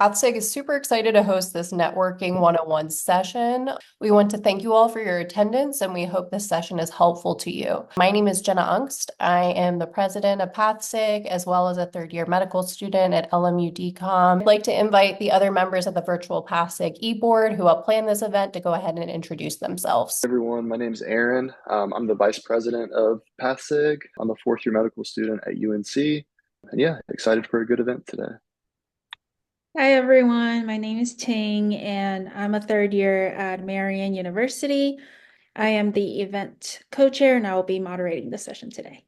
PathSig is super excited to host this Networking 101 session. We want to thank you all for your attendance, and we hope this session is helpful to you. My name is Jenna Aungst. I am the president of PathSig, as well as a third-year medical student at LMU DCOM. I'd like to invite the other members of the Virtual Path SIG e-board who helped plan this event to go ahead and introduce themselves. Hey everyone, my name is Aaron. I'm the vice president of PathSig. I'm a fourth-year medical student at UNC. And yeah, excited for a good event today. Hi everyone, my name is Ting and I'm a third year at Marian University. I am the event co-chair and I will be moderating the session today.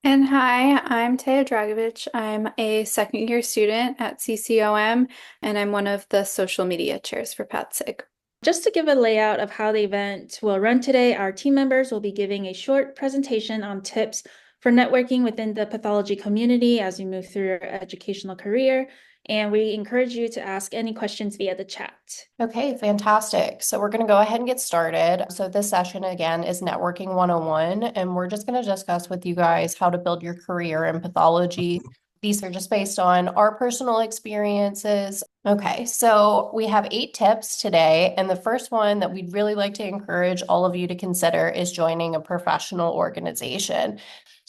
And hi, I'm Teya Dragovic. I'm a second year student at CCOM and I'm one of the social media chairs for PathSig. Just to give a layout of how the event will run today, our team members will be giving a short presentation on tips for networking within the pathology community as you move through your educational career. And we encourage you to ask any questions via the chat. Okay, fantastic. So we're going to go ahead and get started. So this session, again, is Networking 101, and we're just going to discuss with you guys how to build your career in pathology. These are just based on our personal experiences. Okay, so we have 8 tips today, and the first one that we'd really like to encourage all of you to consider is joining a professional organization.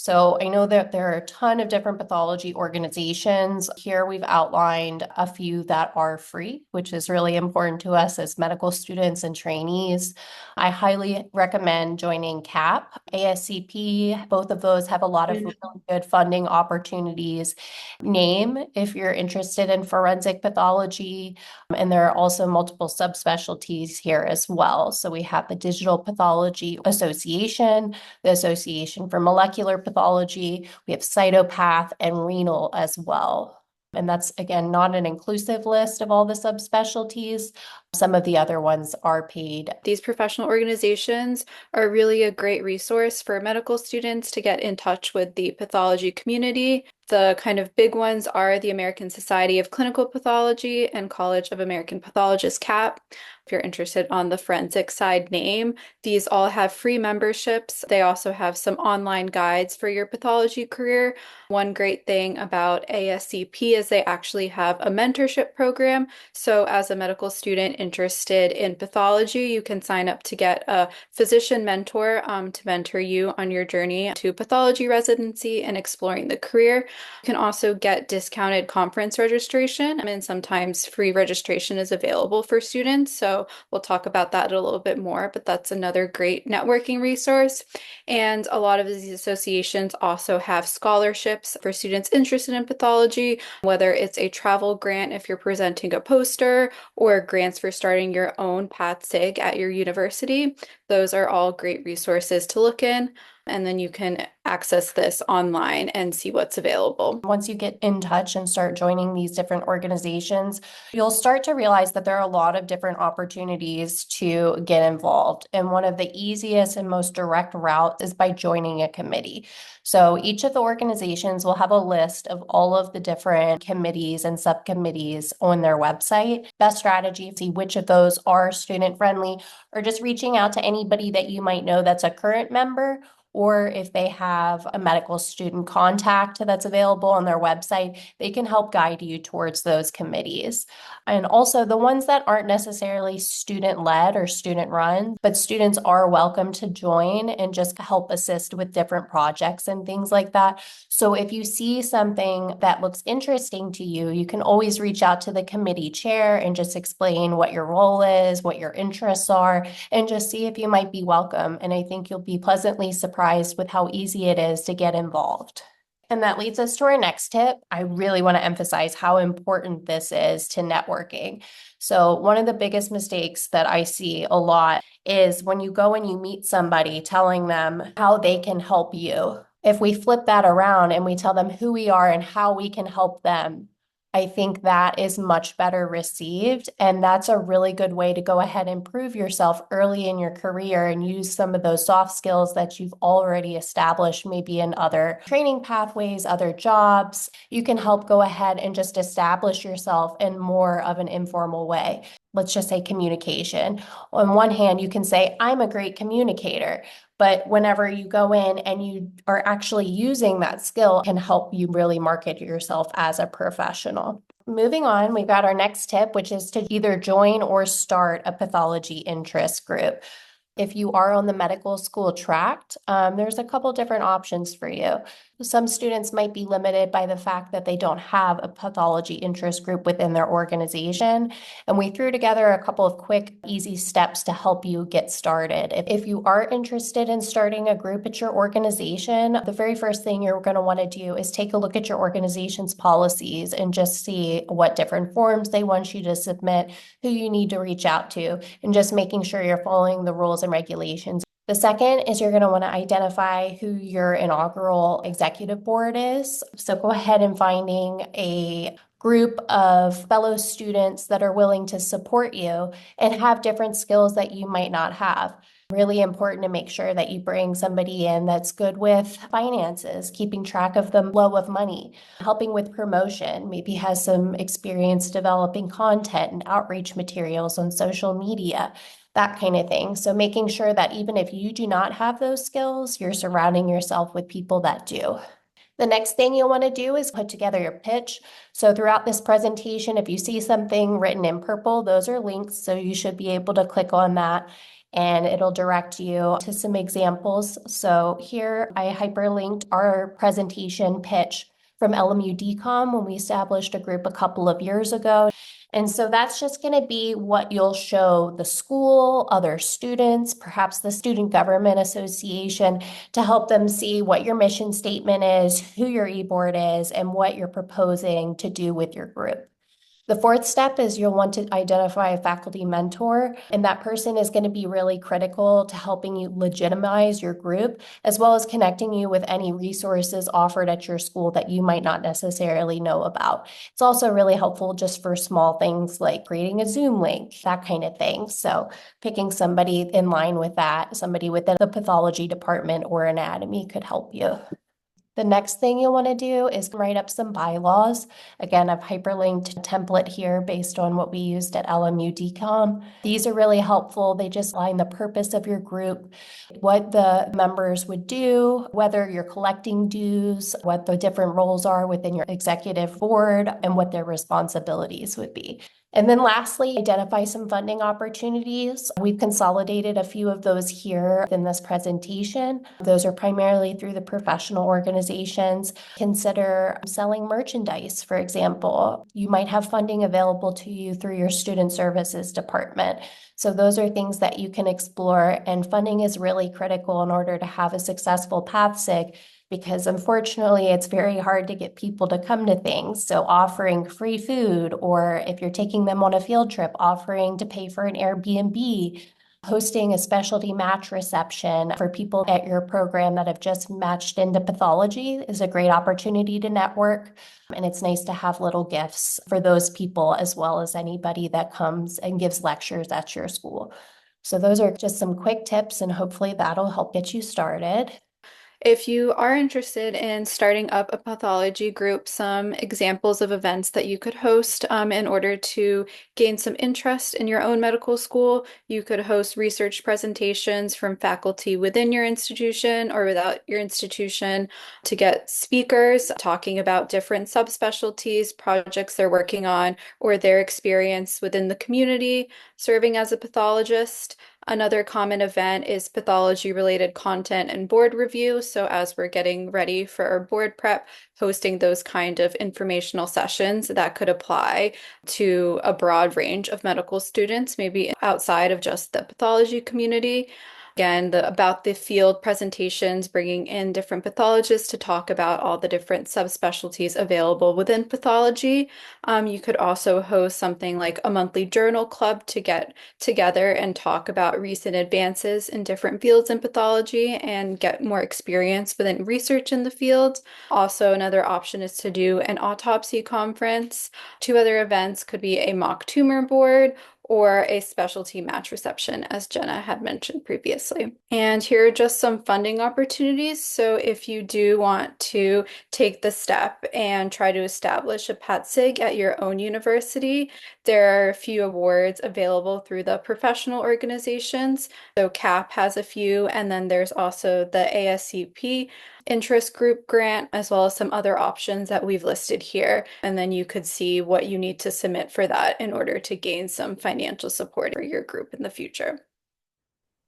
So I know that there are a ton of different pathology organizations. Here we've outlined a few that are free, which is really important to us as medical students and trainees. I highly recommend joining CAP, ASCP. Both of those have a lot of really good funding opportunities. NAME, if you're interested in forensic pathology, and there are also multiple subspecialties here as well. So we have the Digital Pathology Association, the Association for Molecular Pathology, we have cytopath and renal as well. And that's, again, not an inclusive list of all the subspecialties. Some of the other ones are paid. These professional organizations are really a great resource for medical students to get in touch with the pathology community. The kind of big ones are the American Society of Clinical Pathology and College of American Pathologists, CAP. If you're interested on the forensic side, NAME. These all have free memberships. They also have some online guides for your pathology career. One great thing about ASCP is they actually have a mentorship program. So as a medical student interested in pathology, you can sign up to get a physician mentor to mentor you on your journey to pathology residency and exploring the career. You can also get discounted conference registration, and sometimes free registration is available for students. So we'll talk about that a little bit more, but that's another great networking resource. And a lot of these associations also have scholarships for students interested in pathology, whether it's a travel grant if you're presenting a poster or grants for starting your own PathSig at your university. Those are all great resources to look in. And then you can access this online and see what's available. Once you get in touch and start joining these different organizations, you'll start to realize that there are a lot of different opportunities to get involved. And one of the easiest and most direct routes is by joining a committee. So each of the organizations will have a list of all of the different committees and subcommittees on their website. Best strategy, see which of those are student friendly, or just reaching out to anybody that you might know that's a current member, or if they have a medical student contact that's available on their website, they can help guide you towards those committees. And also the ones that aren't necessarily student-led or student-run, but students are welcome to join and just help assist with different projects and things like that. So if you see something that looks interesting to you, you can always reach out to the committee chair and just explain what your role is, what your interests are, and just see if you might be welcome. And I think you'll be pleasantly surprised with how easy it is to get involved. And that leads us to our next tip. I really want to emphasize how important this is to networking. So one of the biggest mistakes that I see a lot is when you go and you meet somebody telling them how they can help you. If we flip that around and we tell them who we are and how we can help them, I think that is much better received. And that's a really good way to go ahead and prove yourself early in your career and use some of those soft skills that you've already established, maybe in other training pathways, other jobs. You can help go ahead and just establish yourself in more of an informal way. Let's just say communication. On one hand, you can say, I'm a great communicator. But whenever you go in and you are actually using that skill, it can help you really market yourself as a professional. Moving on, we've got our next tip, which is to either join or start a pathology interest group. If you are on the medical school track, there's a couple different options for you. Some students might be limited by the fact that they don't have a pathology interest group within their organization. And we threw together a couple of quick, easy steps to help you get started. If you are interested in starting a group at your organization, the very first thing you're going to want to do is take a look at your organization's policies and just see what different forms they want you to submit, who you need to reach out to, and just making sure you're following the rules and regulations. The second is you're going to want to identify who your inaugural executive board is. So go ahead and finding a group of fellow students that are willing to support you and have different skills that you might not have. Really important to make sure that you bring somebody in that's good with finances, keeping track of the flow of money, helping with promotion, maybe has some experience developing content and outreach materials on social media, that kind of thing. So making sure that even if you do not have those skills, you're surrounding yourself with people that do. The next thing you'll want to do is put together your pitch. So throughout this presentation, if you see something written in purple, those are links. So you should be able to click on that and it'll direct you to some examples. So here I hyperlinked our presentation pitch from LMU DCOM when we established a group a couple of years ago. And so that's just going to be what you'll show the school, other students, perhaps the Student Government Association, to help them see what your mission statement is, who your e-board is, and what you're proposing to do with your group. The fourth step is you'll want to identify a faculty mentor, and that person is going to be really critical to helping you legitimize your group, as well as connecting you with any resources offered at your school that you might not necessarily know about. It's also really helpful just for small things like creating a Zoom link, that kind of thing. So picking somebody in line with that, somebody within the pathology department or anatomy could help you. The next thing you'll want to do is write up some bylaws. Again, I've hyperlinked a template here based on what we used at LMU DCOM. These are really helpful. They just outline the purpose of your group, what the members would do, whether you're collecting dues, what the different roles are within your executive board, and what their responsibilities would be. And then lastly, identify some funding opportunities. We've consolidated a few of those here in this presentation. Those are primarily through the professional organizations. Consider selling merchandise, for example. You might have funding available to you through your student services department. So those are things that you can explore, and funding is really critical in order to have a successful Path SIG, because unfortunately it's very hard to get people to come to things. So offering free food, or if you're taking them on a field trip, offering to pay for an Airbnb, hosting a specialty match reception for people at your program that have just matched into pathology is a great opportunity to network. And it's nice to have little gifts for those people, as well as anybody that comes and gives lectures at your school. So those are just some quick tips, and hopefully that'll help get you started. If you are interested in starting up a pathology group, some examples of events that you could host in order to gain some interest in your own medical school, you could host research presentations from faculty within your institution or without your institution to get speakers talking about different subspecialties, projects they're working on, or their experience within the community serving as a pathologist. Another common event is pathology-related content and board review. So as we're getting ready for our board prep, hosting those kind of informational sessions that could apply to a broad range of medical students, maybe outside of just the pathology community. Again, about the field presentations, bringing in different pathologists to talk about all the different subspecialties available within pathology. You could also host something like a monthly journal club to get together and talk about recent advances in different fields in pathology and get more experience within research in the field. Also, another option is to do an autopsy conference. Two other events could be a mock tumor board or a specialty match reception, as Jenna had mentioned previously. And here are just some funding opportunities. So if you do want to take the step and try to establish a Path SIG at your own university, there are a few awards available through the professional organizations. So CAP has a few, and then there's also the ASCP interest group grant, as well as some other options that we've listed here. And then you could see what you need to submit for that in order to gain some financial support for your group in the future.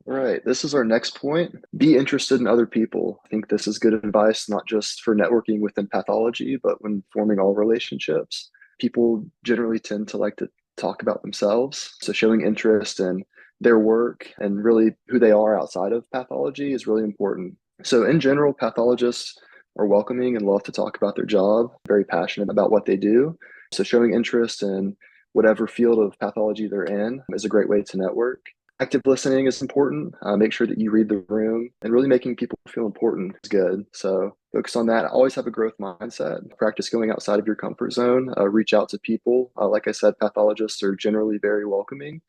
All right, this is our next point. Be interested in other people. I think this is good advice, not just for networking within pathology, but when forming all relationships. People generally tend to like to talk about themselves. So showing interest in their work and really who they are outside of pathology is really important. So in general, pathologists are welcoming and love to talk about their job, very passionate about what they do. So showing interest in whatever field of pathology they're in is a great way to network. Active listening is important. Make sure that you read the room, and really making people feel important is good. So focus on that. Always have a growth mindset. Practice going outside of your comfort zone. Reach out to people. Like I said, pathologists are generally very welcoming.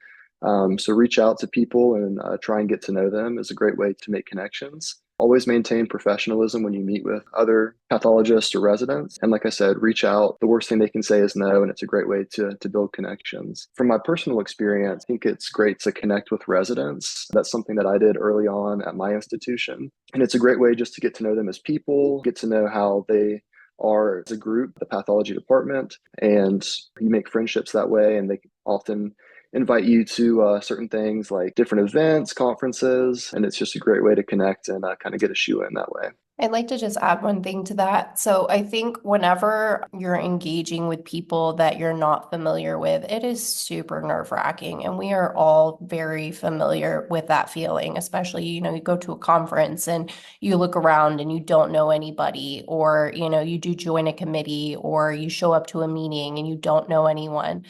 So reach out to people and try and get to know them is a great way to make connections. Always maintain professionalism when you meet with other pathologists or residents. And like I said, reach out. The worst thing they can say is no, and it's a great way to build connections. From my personal experience, I think it's great to connect with residents. That's something that I did early on at my institution. And it's a great way just to get to know them as people, get to know how they are as a group, the pathology department, and you make friendships that way, and they often invite you to certain things like different events, conferences, and it's just a great way to connect and kind of get a shoe in that way. I'd like to just add one thing to that. So I think whenever you're engaging with people that you're not familiar with, it is super nerve-wracking. And we are all very familiar with that feeling, especially, you go to a conference and you look around and you don't know anybody, or, you do join a committee, or you show up to a meeting and you don't know anyone.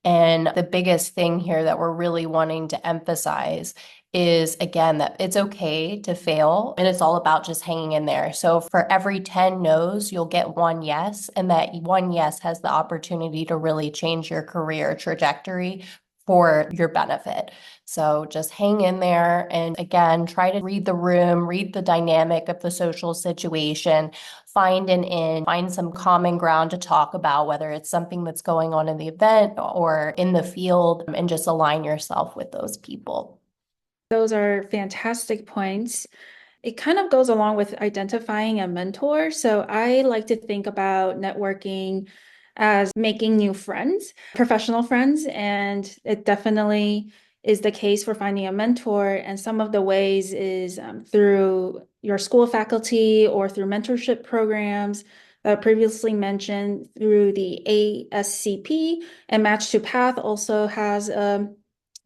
And the biggest thing here that we're really wanting to emphasize is, again, that it's okay to fail, and it's all about just hanging in there. So for every 10 no's, you'll get one yes, and that one yes has the opportunity to really change your career trajectory for your benefit. So just hang in there, and again, try to read the room, read the dynamic of the social situation, find find some common ground to talk about, whether it's something that's going on in the event or in the field, and just align yourself with those people. Those are fantastic points. It kind of goes along with identifying a mentor. So I like to think about networking as making new friends, professional friends, and it definitely is the case for finding a mentor. And some of the ways is through your school faculty or through mentorship programs that I previously mentioned, through the ASCP, and Match to Path also has a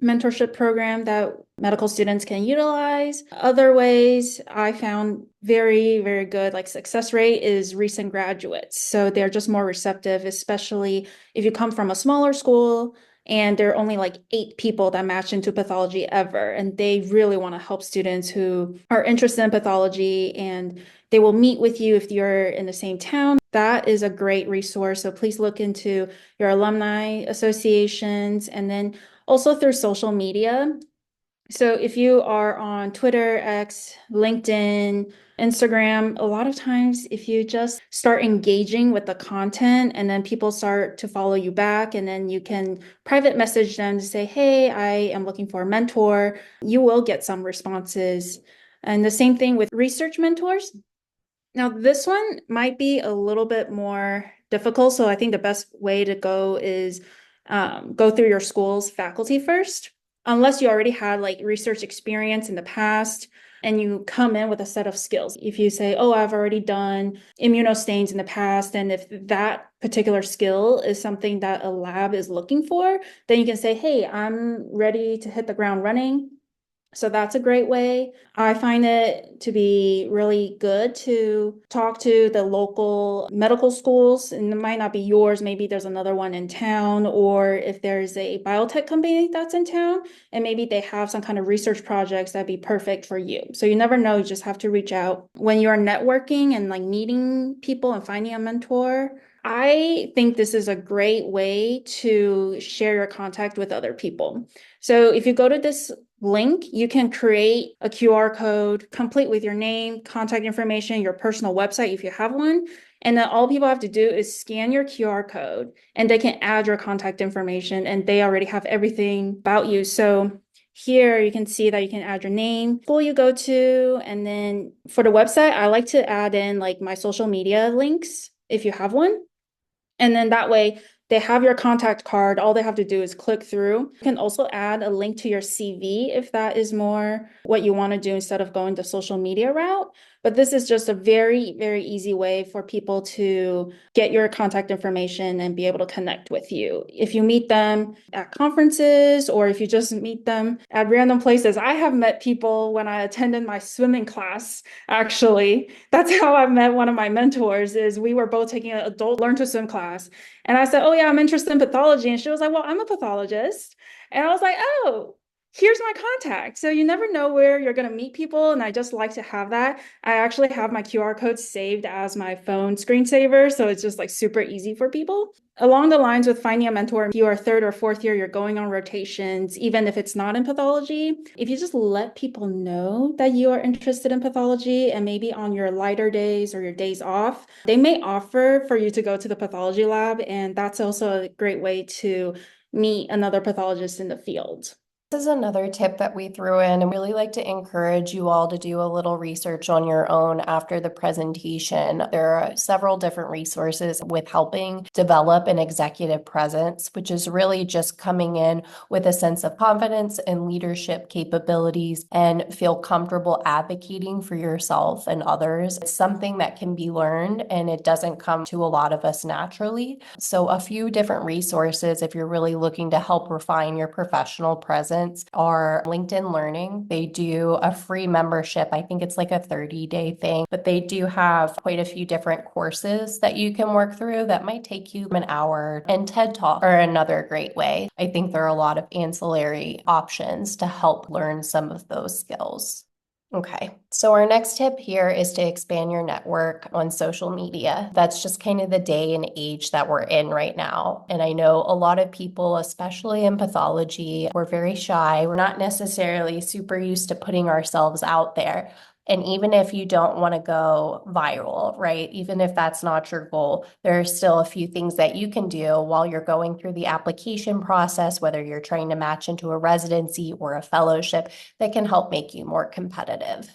mentorship program that medical students can utilize. Other ways I found very, very good, like success rate, is recent graduates. So they're just more receptive, especially if you come from a smaller school and there are only like 8 people that match into pathology ever. And they really want to help students who are interested in pathology, and they will meet with you if you're in the same town. That is a great resource. So please look into your alumni associations, and then also through social media. So if you are on Twitter, X, LinkedIn, Instagram, a lot of times if you just start engaging with the content, and then people start to follow you back, and then you can private message them to say, hey, I am looking for a mentor, you will get some responses. And the same thing with research mentors. Now, this one might be a little bit more difficult. So I think the best way to go is go through your school's faculty first, unless you already had like research experience in the past and you come in with a set of skills. If you say, oh, I've already done immunostains in the past, and if that particular skill is something that a lab is looking for, then you can say, hey, I'm ready to hit the ground running. So that's a great way. I find it to be really good to talk to the local medical schools, and it might not be yours. Maybe there's another one in town, or if there's a biotech company that's in town and maybe they have some kind of research projects that'd be perfect for you. So you never know, you just have to reach out. When you're networking and like meeting people and finding a mentor, I think this is a great way to share your contact with other people. So if you go to this link, you can create a QR code complete with your name, contact information, your personal website if you have one. And then all people have to do is scan your QR code and they can add your contact information and they already have everything about you. So here you can see that you can add your name, school you go to, and then for the website, I like to add in like my social media links if you have one. And then that way they have your contact card. All they have to do is click through. You can also add a link to your CV if that is more what you want to do instead of going the social media route. But this is just a very, very easy way for people to get your contact information and be able to connect with you. If you meet them at conferences or if you just meet them at random places, I have met people when I attended my swimming class, actually. That's how I met one of my mentors, is we were both taking an adult learn to swim class. And I said, oh yeah, I'm interested in pathology. And she was like, well, I'm a pathologist. And I was like, oh, here's my contact. So you never know where you're going to meet people. And I just like to have that. I actually have my QR code saved as my phone screensaver. So it's just like super easy for people. Along the lines with finding a mentor, if you are third or fourth year, you're going on rotations, even if it's not in pathology. If you just let people know that you are interested in pathology and maybe on your lighter days or your days off, they may offer for you to go to the pathology lab. And that's also a great way to meet another pathologist in the field. This is another tip that we threw in, and really like to encourage you all to do a little research on your own after the presentation. There are several different resources with helping develop an executive presence, which is really just coming in with a sense of confidence and leadership capabilities and feel comfortable advocating for yourself and others. It's something that can be learned and it doesn't come to a lot of us naturally. So a few different resources if you're really looking to help refine your professional presence are LinkedIn Learning. They do a free membership. I think it's like a 30-day thing, but they do have quite a few different courses that you can work through that might take you an hour. And TED Talk are another great way. I think there are a lot of ancillary options to help learn some of those skills. Okay, so our next tip here is to expand your network on social media. That's just kind of the day and age that we're in right now. And I know a lot of people, especially in pathology, we're very shy. We're not necessarily super used to putting ourselves out there. And even if you don't want to go viral, right? Even if that's not your goal, there are still a few things that you can do while you're going through the application process, whether you're trying to match into a residency or a fellowship, that can help make you more competitive.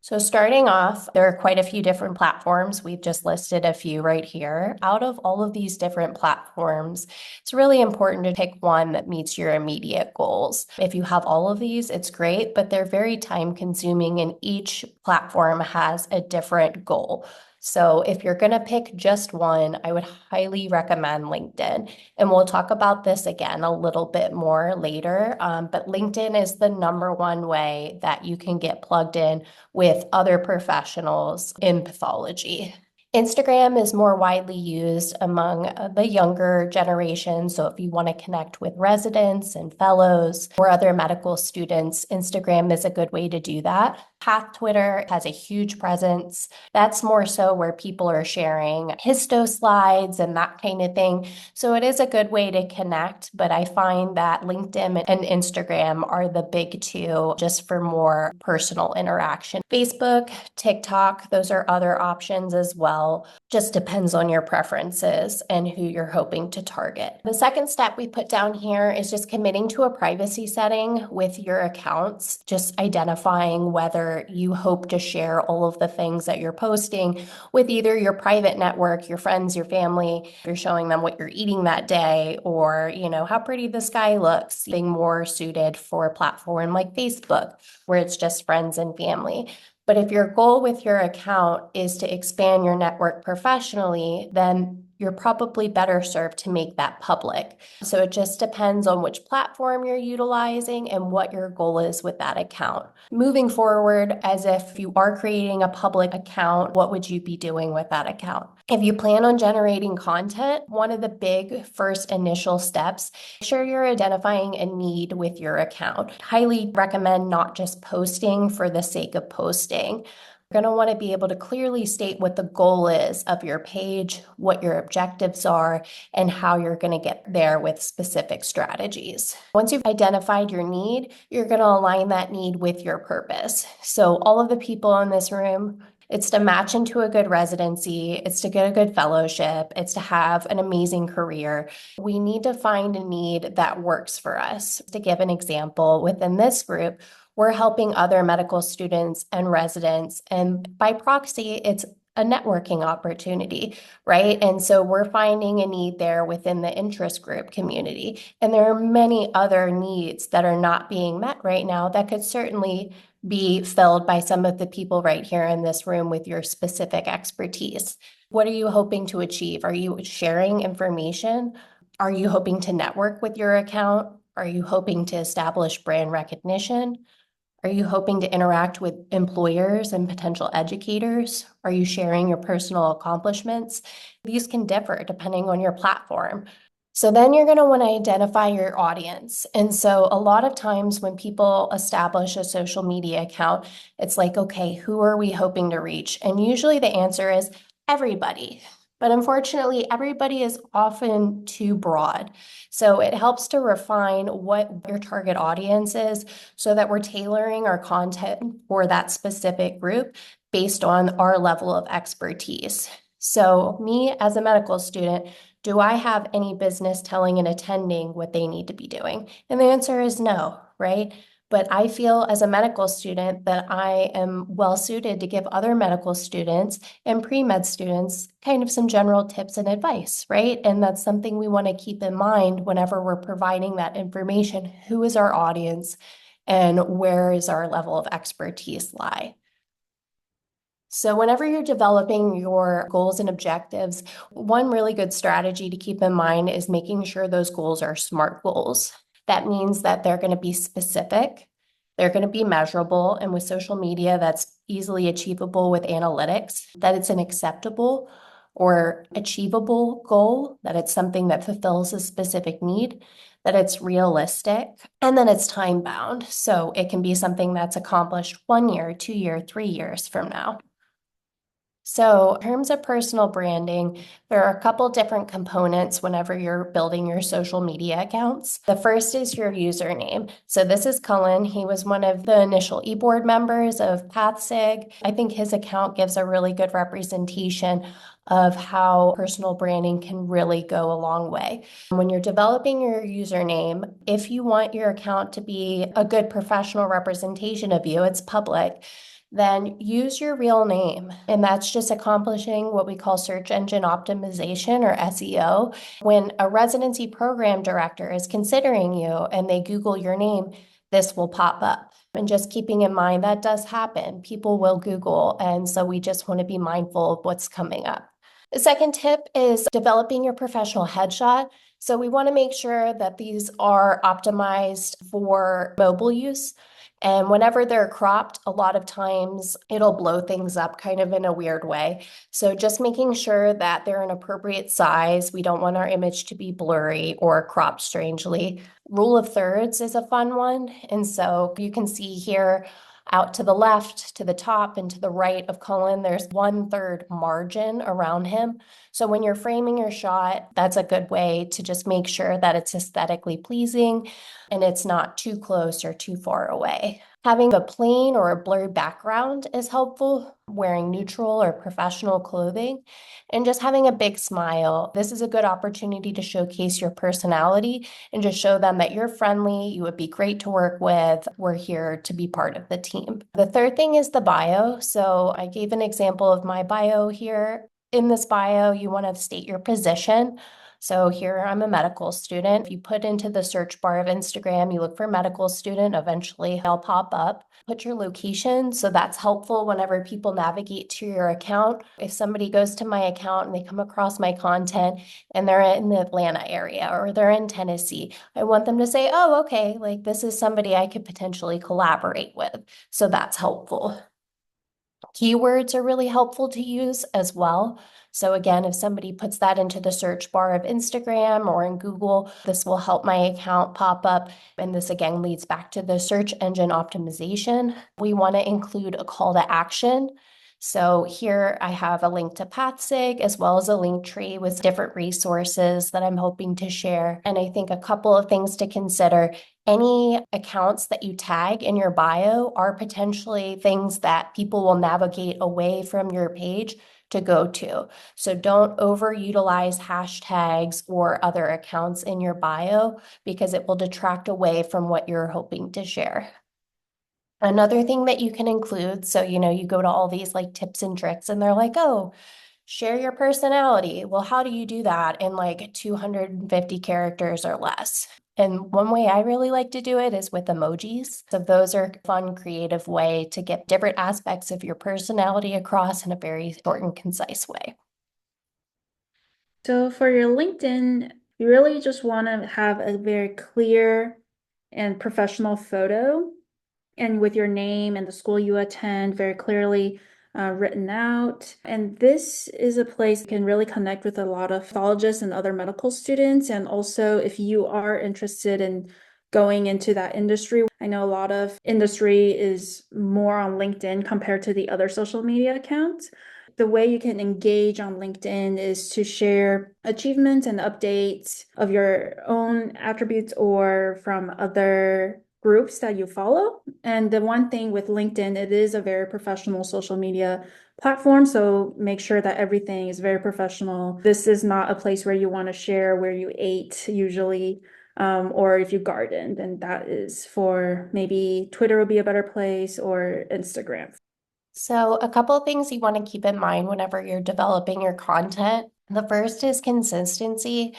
So starting off, there are quite a few different platforms. We've just listed a few right here. Out of all of these different platforms, it's really important to pick one that meets your immediate goals. If you have all of these, it's great, but they're very time consuming and each platform has a different goal. So if you're going to pick just one, I would highly recommend LinkedIn. And we'll talk about this again a little bit more later. But LinkedIn is the #1 way that you can get plugged in with other professionals in pathology. Instagram is more widely used among the younger generation. So if you want to connect with residents and fellows or other medical students, Instagram is a good way to do that. Path Twitter has a huge presence. That's more so where people are sharing histo slides and that kind of thing. So it is a good way to connect, but I find that LinkedIn and Instagram are the big two just for more personal interaction. Facebook, TikTok, those are other options as well. Just depends on your preferences and who you're hoping to target. The second step we put down here is just committing to a privacy setting with your accounts, just identifying whether you hope to share all of the things that you're posting with either your private network, your friends, your family. You're showing them what you're eating that day or, how pretty the sky looks, being more suited for a platform like Facebook, where it's just friends and family. But if your goal with your account is to expand your network professionally, then you're probably better served to make that public. So it just depends on which platform you're utilizing and what your goal is with that account. Moving forward, as if you are creating a public account, what would you be doing with that account? If you plan on generating content, one of the big first initial steps, make sure you're identifying a need with your account. Highly recommend not just posting for the sake of posting. You're going to want to be able to clearly state what the goal is of your page, what your objectives are, and how you're going to get there with specific strategies. Once you've identified your need, you're going to align that need with your purpose. So all of the people in this room, it's to match into a good residency, it's to get a good fellowship, it's to have an amazing career. We need to find a need that works for us. To give an example, within this group, we're helping other medical students and residents, and by proxy, it's a networking opportunity, right? And so we're finding a need there within the interest group community. And there are many other needs that are not being met right now that could certainly be filled by some of the people right here in this room with your specific expertise. What are you hoping to achieve? Are you sharing information? Are you hoping to network with your account? Are you hoping to establish brand recognition? Are you hoping to interact with employers and potential educators? Are you sharing your personal accomplishments? These can differ depending on your platform. So then you're going to want to identify your audience. And so a lot of times when people establish a social media account, it's like, okay, who are we hoping to reach? And usually the answer is everybody. But unfortunately, everybody is often too broad. So it helps to refine what your target audience is so that we're tailoring our content for that specific group based on our level of expertise. So me as a medical student, do I have any business telling and attending what they need to be doing? And the answer is no, right? But I feel as a medical student that I am well suited to give other medical students and pre-med students kind of some general tips and advice, right? And that's something we want to keep in mind whenever we're providing that information. Who is our audience and where is our level of expertise lie? So whenever you're developing your goals and objectives, one really good strategy to keep in mind is making sure those goals are SMART goals. That means that they're going to be specific, they're going to be measurable, and with social media, that's easily achievable with analytics, that it's an acceptable or achievable goal, that it's something that fulfills a specific need, that it's realistic, and then it's time bound. So it can be something that's accomplished 1 year, 2 year, 3 years from now. So in terms of personal branding, there are a couple different components whenever you're building your social media accounts. The first is your username. So this is Cullen. He was one of the initial e-board members of Path SIG. I think his account gives a really good representation of how personal branding can really go a long way. When you're developing your username, if you want your account to be a good professional representation of you, it's public, then use your real name. And that's just accomplishing what we call search engine optimization or SEO. When a residency program director is considering you and they Google your name, this will pop up. And just keeping in mind that does happen. People will Google. And so we just want to be mindful of what's coming up. The second tip is developing your professional headshot. So we want to make sure that these are optimized for mobile use. And whenever they're cropped, a lot of times it'll blow things up kind of in a weird way. So just making sure that they're an appropriate size. We don't want our image to be blurry or cropped strangely. Rule of thirds is a fun one. And so you can see here out to the left, to the top, and to the right of Cullen, there's 1/3 margin around him. So when you're framing your shot, that's a good way to just make sure that it's aesthetically pleasing and it's not too close or too far away. Having a plain or a blurred background is helpful, wearing neutral or professional clothing, and just having a big smile. This is a good opportunity to showcase your personality and just show them that you're friendly, you would be great to work with, we're here to be part of the team. The third thing is the bio. So I gave an example of my bio here. In this bio, you want to state your position. So here I'm a medical student. If you put into the search bar of Instagram, you look for medical student, eventually they'll pop up. Put your location. So that's helpful whenever people navigate to your account. If somebody goes to my account and they come across my content and they're in the Atlanta area or they're in Tennessee, I want them to say, oh, okay, like this is somebody I could potentially collaborate with. So that's helpful. Keywords are really helpful to use as well. So again, if somebody puts that into the search bar of Instagram or in Google, this will help my account pop up. And this again leads back to the search engine optimization. We want to include a call to action. So here I have a link to Path SIG as well as a link tree with different resources that I'm hoping to share. And I think a couple of things to consider. Any accounts that you tag in your bio are potentially things that people will navigate away from your page to go to. So don't overutilize hashtags or other accounts in your bio because it will detract away from what you're hoping to share. Another thing that you can include, so you go to all these like tips and tricks and they're like, oh, share your personality. Well, how do you do that in like 250 characters or less? And one way I really like to do it is with emojis. So those are a fun, creative way to get different aspects of your personality across in a very short and concise way. So for your LinkedIn, you really just want to have a very clear and professional photo, and with your name and the school you attend very clearly written out. And this is a place you can really connect with a lot of pathologists and other medical students. And also, if you are interested in going into that industry, I know a lot of industry is more on LinkedIn compared to the other social media accounts. The way you can engage on LinkedIn is to share achievements and updates of your own attributes or from other groups that you follow. And the one thing with LinkedIn, it is a very professional social media platform. So make sure that everything is very professional. This is not a place where you want to share where you ate usually, or if you gardened, and that is for maybe Twitter would be a better place or Instagram. So a couple of things you want to keep in mind whenever you're developing your content. The first is consistency,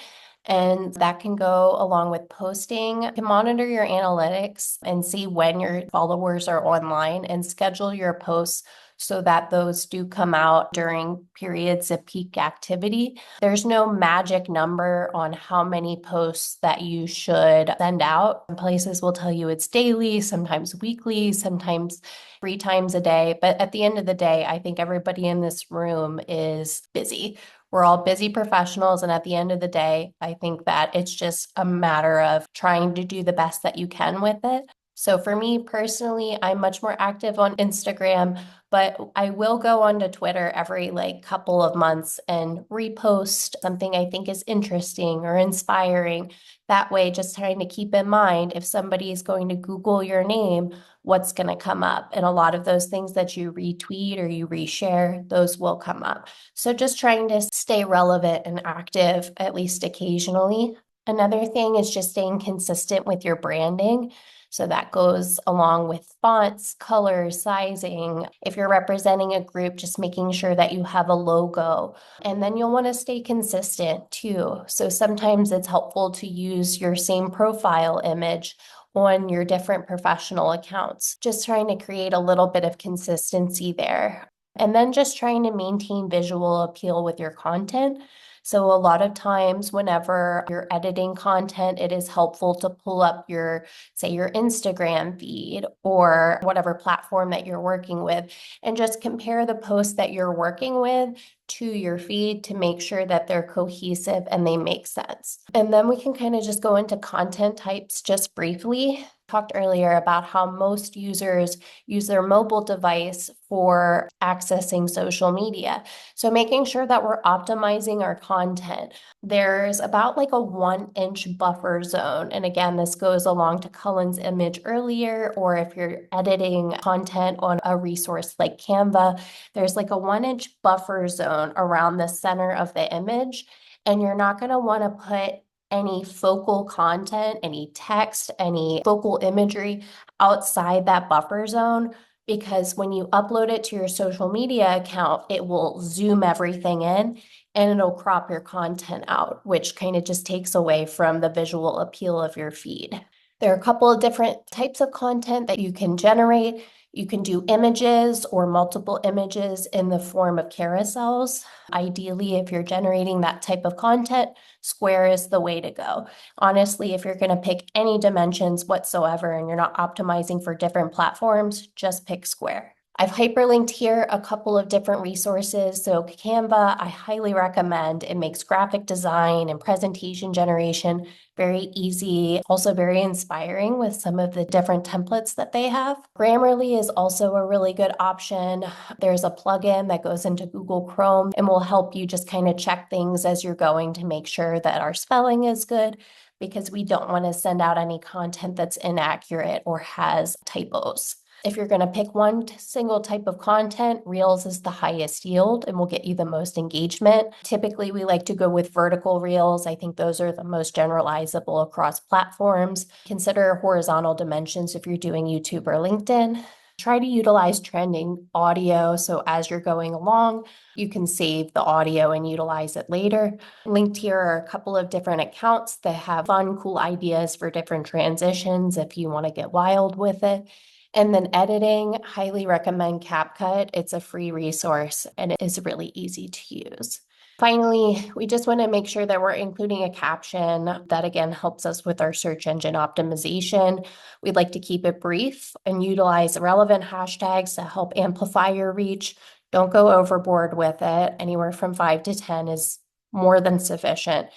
and that can go along with posting. You can monitor your analytics and see when your followers are online and schedule your posts so that those do come out during periods of peak activity. There's no magic number on how many posts that you should send out. Some places will tell you it's daily, sometimes weekly, sometimes 3 times a day. But at the end of the day, I think everybody in this room is busy. We're all busy professionals. And at the end of the day, I think that it's just a matter of trying to do the best that you can with it. So for me personally, I'm much more active on Instagram, but I will go onto Twitter every couple of months and repost something I think is interesting or inspiring. That way, just trying to keep in mind if somebody is going to Google your name, what's going to come up. And a lot of those things that you retweet or you reshare, those will come up. So just trying to stay relevant and active, at least occasionally. Another thing is just staying consistent with your branding. So that goes along with fonts, colors, sizing. If you're representing a group, just making sure that you have a logo. And then you'll want to stay consistent too. So sometimes it's helpful to use your same profile image on your different professional accounts, just trying to create a little bit of consistency there. And then just trying to maintain visual appeal with your content. So a lot of times whenever you're editing content, it is helpful to pull up your Instagram feed or whatever platform that you're working with and just compare the posts that you're working with to your feed to make sure that they're cohesive and they make sense. And then we can kind of just go into content types just briefly. Talked earlier about how most users use their mobile device for accessing social media. So making sure that we're optimizing our content. There's about a 1-inch buffer zone. And again, this goes along to Cullen's image earlier, or if you're editing content on a resource like Canva, there's a 1-inch buffer zone around the center of the image. And you're not going to want to put any focal content, any text, any focal imagery outside that buffer zone, because when you upload it to your social media account, it will zoom everything in and it'll crop your content out, which kind of just takes away from the visual appeal of your feed. There are a couple of different types of content that you can generate. You can do images or multiple images in the form of carousels. Ideally, if you're generating that type of content, square is the way to go. Honestly, if you're going to pick any dimensions whatsoever and you're not optimizing for different platforms, just pick square. I've hyperlinked here a couple of different resources. So Canva, I highly recommend. It makes graphic design and presentation generation very easy, also very inspiring with some of the different templates that they have. Grammarly is also a really good option. There's a plugin that goes into Google Chrome and will help you just kind of check things as you're going to make sure that our spelling is good, because we don't want to send out any content that's inaccurate or has typos. If you're going to pick one single type of content, Reels is the highest yield and will get you the most engagement. Typically, we like to go with vertical Reels. I think those are the most generalizable across platforms. Consider horizontal dimensions if you're doing YouTube or LinkedIn. Try to utilize trending audio, so as you're going along, you can save the audio and utilize it later. Linked here are a couple of different accounts that have fun, cool ideas for different transitions if you want to get wild with it. And then editing, highly recommend CapCut. It's a free resource and it is really easy to use. Finally, we just want to make sure that we're including a caption that again helps us with our search engine optimization. We'd like to keep it brief and utilize relevant hashtags to help amplify your reach. Don't go overboard with it. Anywhere from 5 to 10 is more than sufficient.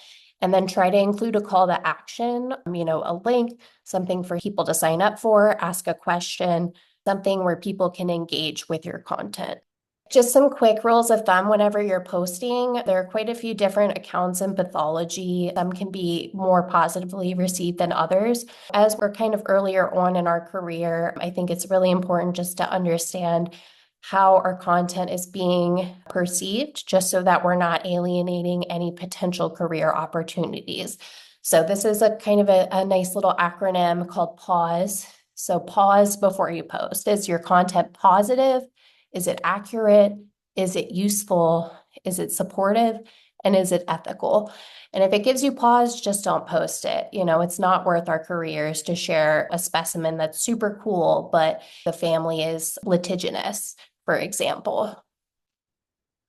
And then try to include a call to action, a link, something for people to sign up for, ask a question, something where people can engage with your content. Just some quick rules of thumb whenever you're posting. There are quite a few different accounts in pathology. Some can be more positively received than others. As we're kind of earlier on in our career, I think it's really important just to understand how our content is being perceived, just so that we're not alienating any potential career opportunities. So this is a kind of a nice little acronym called PAUSE. So pause before you post. Is your content positive? Is it accurate? Is it useful? Is it supportive? And is it ethical? And if it gives you pause, just don't post it. It's not worth our careers to share a specimen that's super cool, but the family is litigious, for example.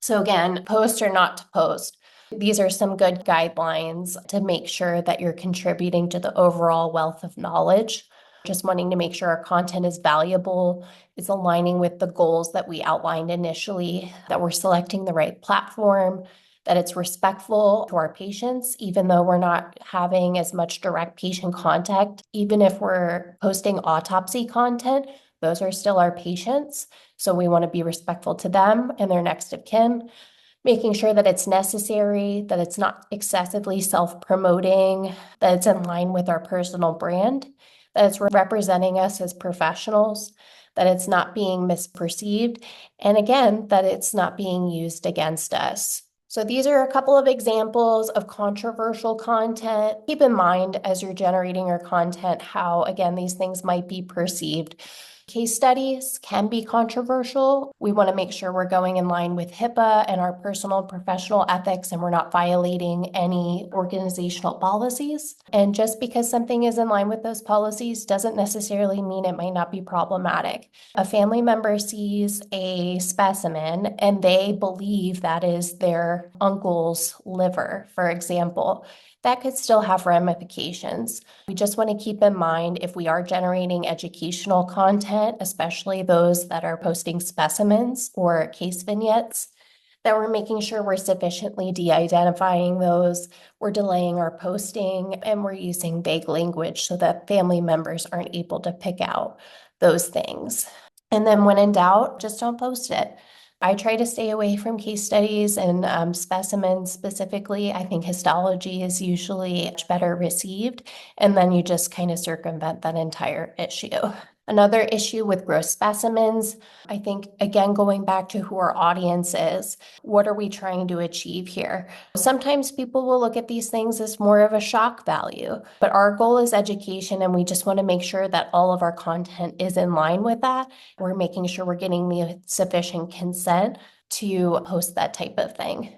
So again, post or not to post. These are some good guidelines to make sure that you're contributing to the overall wealth of knowledge. Just wanting to make sure our content is valuable, is aligning with the goals that we outlined initially, that we're selecting the right platform, that it's respectful to our patients, even though we're not having as much direct patient contact. Even if we're posting autopsy content, those are still our patients. So we want to be respectful to them and their next of kin. Making sure that it's necessary, that it's not excessively self-promoting, that it's in line with our personal brand, that it's representing us as professionals, that it's not being misperceived, and again, that it's not being used against us. So these are a couple of examples of controversial content. Keep in mind as you're generating your content how, again, these things might be perceived. Case studies can be controversial. We want to make sure we're going in line with HIPAA and our personal and professional ethics, and we're not violating any organizational policies. And just because something is in line with those policies doesn't necessarily mean it might not be problematic. A family member sees a specimen and they believe that is their uncle's liver, for example. That could still have ramifications. We just want to keep in mind if we are generating educational content, especially those that are posting specimens or case vignettes, that we're making sure we're sufficiently de-identifying those, we're delaying our posting, and we're using vague language so that family members aren't able to pick out those things. And then when in doubt, just don't post it. I try to stay away from case studies and specimens specifically. I think histology is usually much better received, and then you just kind of circumvent that entire issue. Another issue with gross specimens, I think, again, going back to who our audience is, what are we trying to achieve here? Sometimes people will look at these things as more of a shock value, but our goal is education, and we just want to make sure that all of our content is in line with that. We're making sure we're getting the sufficient consent to post that type of thing.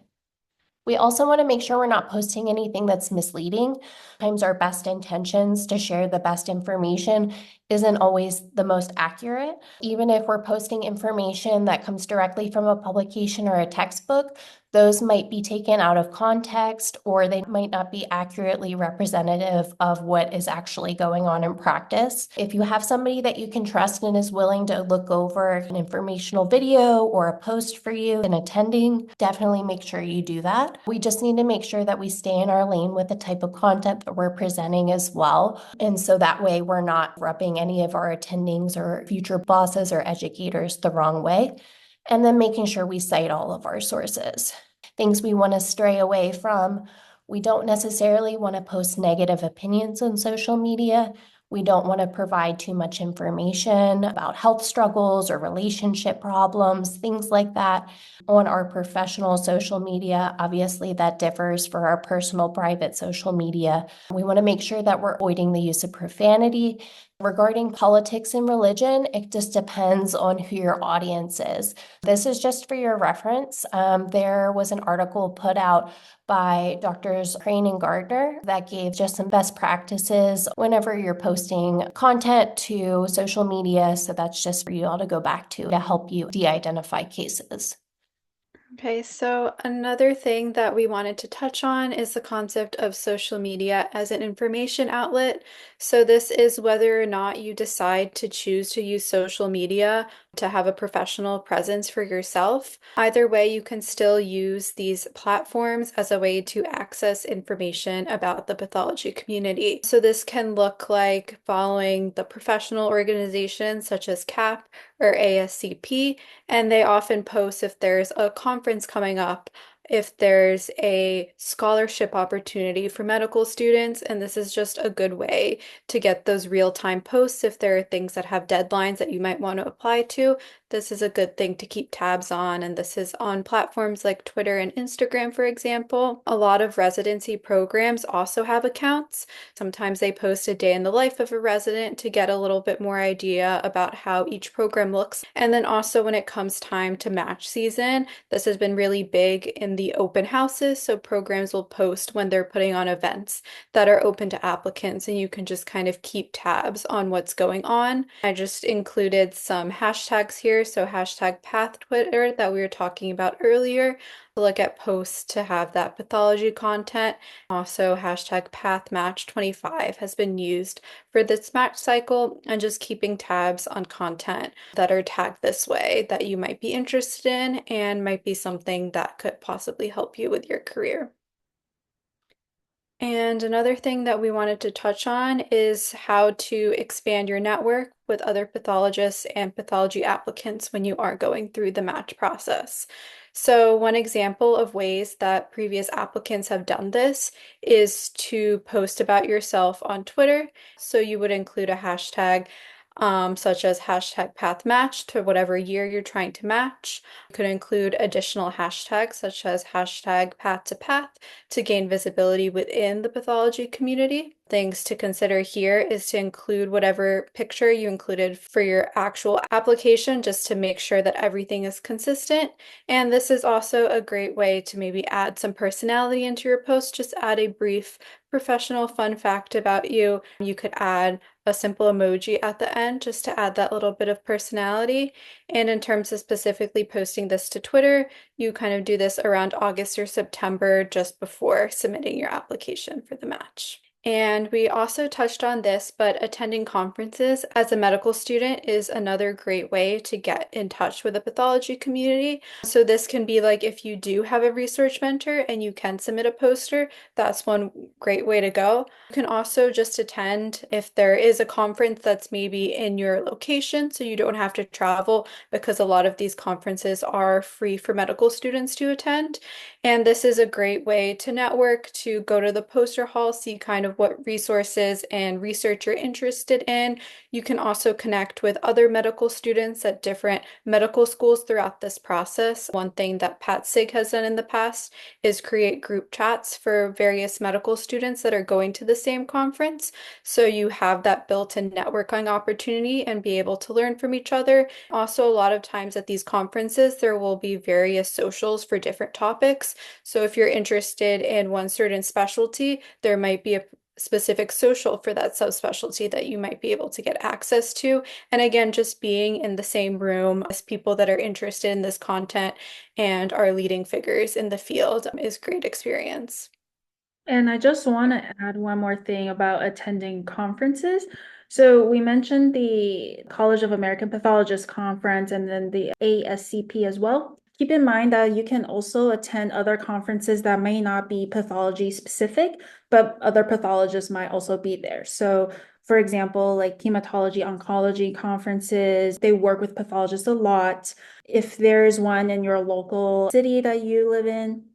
We also want to make sure we're not posting anything that's misleading. Sometimes our best intentions to share the best information isn't always the most accurate. Even if we're posting information that comes directly from a publication or a textbook, those might be taken out of context, or they might not be accurately representative of what is actually going on in practice. If you have somebody that you can trust and is willing to look over an informational video or a post for you and attending, definitely make sure you do that. We just need to make sure that we stay in our lane with the type of content that we're presenting as well. And so that way we're not rubbing any of our attendings or future bosses or educators the wrong way. And then making sure we cite all of our sources. Things we want to stray away from. We don't necessarily want to post negative opinions on social media. We don't want to provide too much information about health struggles or relationship problems, things like that on our professional social media. Obviously, that differs for our personal, private social media. We want to make sure that we're avoiding the use of profanity. Regarding politics and religion, it just depends on who your audience is. This is just for your reference. There was an article put out by Drs. Crane and Gardner that gave just some best practices whenever you're posting content to social media. So that's just for you all to go back to help you de-identify cases. Okay, so another thing that we wanted to touch on is the concept of social media as an information outlet. So this is whether or not you decide to choose to use social media to have a professional presence for yourself. Either way, you can still use these platforms as a way to access information about the pathology community. So this can look like following the professional organizations such as CAP or ASCP, and they often post if there's a conference coming up, if there's a scholarship opportunity for medical students, and this is just a good way to get those real-time posts if there are things that have deadlines that you might want to apply to. This is a good thing to keep tabs on, and this is on platforms like Twitter and Instagram, for example. A lot of residency programs also have accounts. Sometimes they post a day in the life of a resident to get a little bit more idea about how each program looks. And then also when it comes time to match season, this has been really big in the open houses. So programs will post when they're putting on events that are open to applicants, and you can just kind of keep tabs on what's going on. I just included some hashtags here. So hashtag Path Twitter that we were talking about earlier. Look at posts to have that pathology content. Also, hashtag PathMatch25 has been used for this match cycle, and just keeping tabs on content that are tagged this way that you might be interested in and might be something that could possibly help you with your career. And another thing that we wanted to touch on is how to expand your network with other pathologists and pathology applicants when you are going through the match process. So one example of ways that previous applicants have done this is to post about yourself on Twitter. So you would include a hashtag such as hashtag PathMatch to whatever year you're trying to match. You could include additional hashtags such as hashtag Path2Path to gain visibility within the pathology community. Things to consider here is to include whatever picture you included for your actual application, just to make sure that everything is consistent. And this is also a great way to maybe add some personality into your post. Just add a brief professional fun fact about you. You could add a simple emoji at the end just to add that little bit of personality. And in terms of specifically posting this to Twitter, you kind of do this around August or September, just before submitting your application for the match. And we also touched on this, but attending conferences as a medical student is another great way to get in touch with the pathology community. So this can be like if you do have a research mentor and you can submit a poster, that's one great way to go. You can also just attend if there is a conference that's maybe in your location, so you don't have to travel, because a lot of these conferences are free for medical students to attend. And this is a great way to network, to go to the poster hall, see kind of what resources and research you're interested in. You can also connect with other medical students at different medical schools throughout this process. One thing that Path SIG has done in the past is create group chats for various medical students that are going to the same conference. So you have that built-in networking opportunity and be able to learn from each other. Also, a lot of times at these conferences, there will be various socials for different topics. So if you're interested in one certain specialty, there might be a specific social for that subspecialty that you might be able to get access to. And again, just being in the same room as people that are interested in this content and are leading figures in the field is great experience. And I just want to add one more thing about attending conferences. So we mentioned the College of American Pathologists conference and then the ASCP as well. Keep in mind that you can also attend other conferences that may not be pathology specific, but other pathologists might also be there. So for example, like hematology, oncology conferences, they work with pathologists a lot. If there's one in your local city that you live in,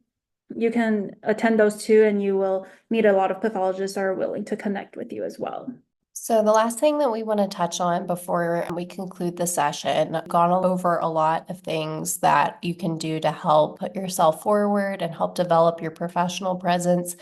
you can attend those too, and you will meet a lot of pathologists that are willing to connect with you as well. So the last thing that we want to touch on before we conclude the session, I've gone over a lot of things that you can do to help put yourself forward and help develop your professional presence.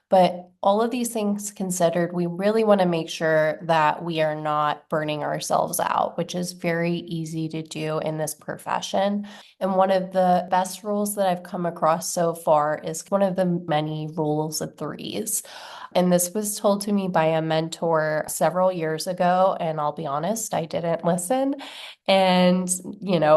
But all of these things considered, we really want to make sure that we are not burning ourselves out, which is very easy to do in this profession. And one of the best rules that I've come across so far is one of the many rules of threes. And this was told to me by a mentor several years ago. And I'll be honest, I didn't listen. And,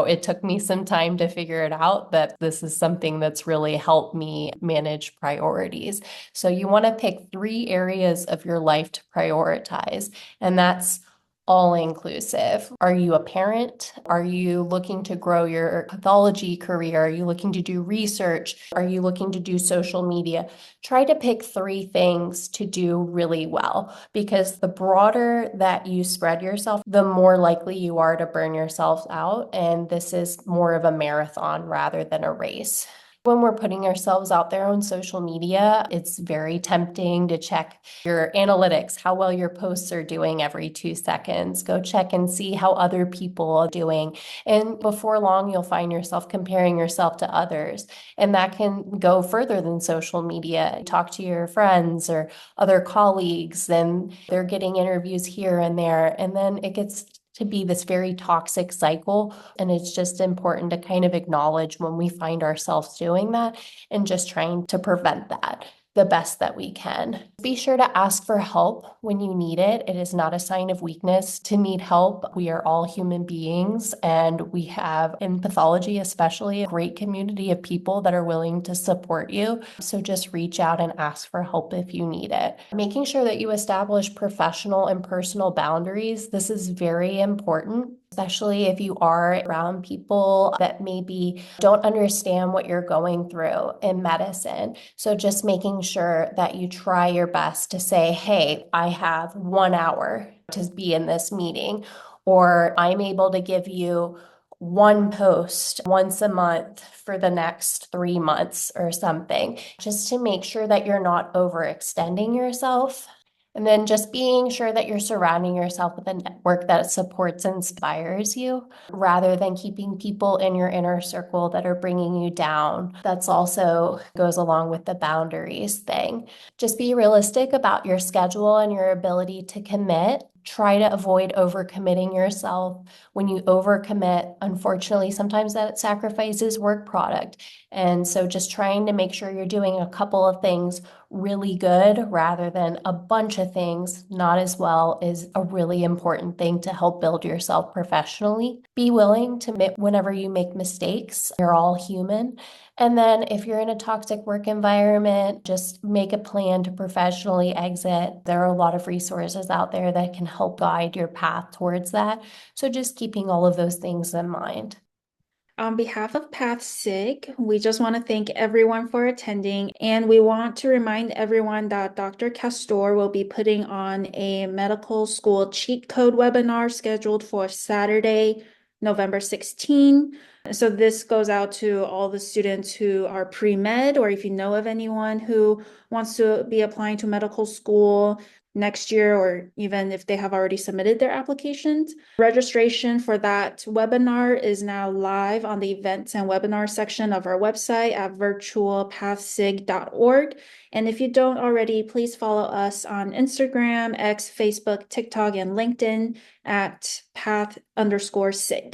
it took me some time to figure it out, but this is something that's really helped me manage priorities. So you want to pick 3 areas of your life to prioritize, and that's all inclusive. Are you a parent? Are you looking to grow your pathology career? Are you looking to do research? Are you looking to do social media? Try to pick 3 things to do really well, because the broader that you spread yourself, the more likely you are to burn yourself out. And this is more of a marathon rather than a race. When we're putting ourselves out there on social media, it's very tempting to check your analytics, how well your posts are doing every 2 seconds. Go check and see how other people are doing. And before long, you'll find yourself comparing yourself to others. And that can go further than social media. Talk to your friends or other colleagues, and they're getting interviews here and there. And then it gets to be this very toxic cycle. And it's just important to kind of acknowledge when we find ourselves doing that and just trying to prevent that the best that we can. Be sure to ask for help when you need it. It is not a sign of weakness to need help. We are all human beings, and we have, in pathology especially, a great community of people that are willing to support you. So just reach out and ask for help if you need it. Making sure that you establish professional and personal boundaries. This is very important, especially if you are around people that maybe don't understand what you're going through in medicine. So just making sure that you try your best to say, hey, I have 1 hour to be in this meeting, or I'm able to give you 1 post once a month for the next 3 months or something, just to make sure that you're not overextending yourself. And then just being sure that you're surrounding yourself with a network that supports and inspires you, rather than keeping people in your inner circle that are bringing you down. That's also goes along with the boundaries thing. Just be realistic about your schedule and your ability to commit. Try to avoid overcommitting yourself. When you overcommit, unfortunately, sometimes that sacrifices work product. And so just trying to make sure you're doing a couple of things really good rather than a bunch of things not as well is a really important thing to help build yourself professionally. Be willing to admit whenever you make mistakes. You're all human. And then if you're in a toxic work environment, just make a plan to professionally exit. There are a lot of resources out there that can help guide your path towards that. So just keeping all of those things in mind. On behalf of Path SIG, we just want to thank everyone for attending, and we want to remind everyone that Dr. Castor will be putting on a medical school cheat code webinar scheduled for Saturday, November 16. So this goes out to all the students who are pre-med, or if you know of anyone who wants to be applying to medical school next year, or even if they have already submitted their applications. Registration for that webinar is now live on the events and webinar section of our website at virtualpathsig.org. And if you don't already, please follow us on Instagram, X, Facebook, TikTok, and LinkedIn at path_SIG.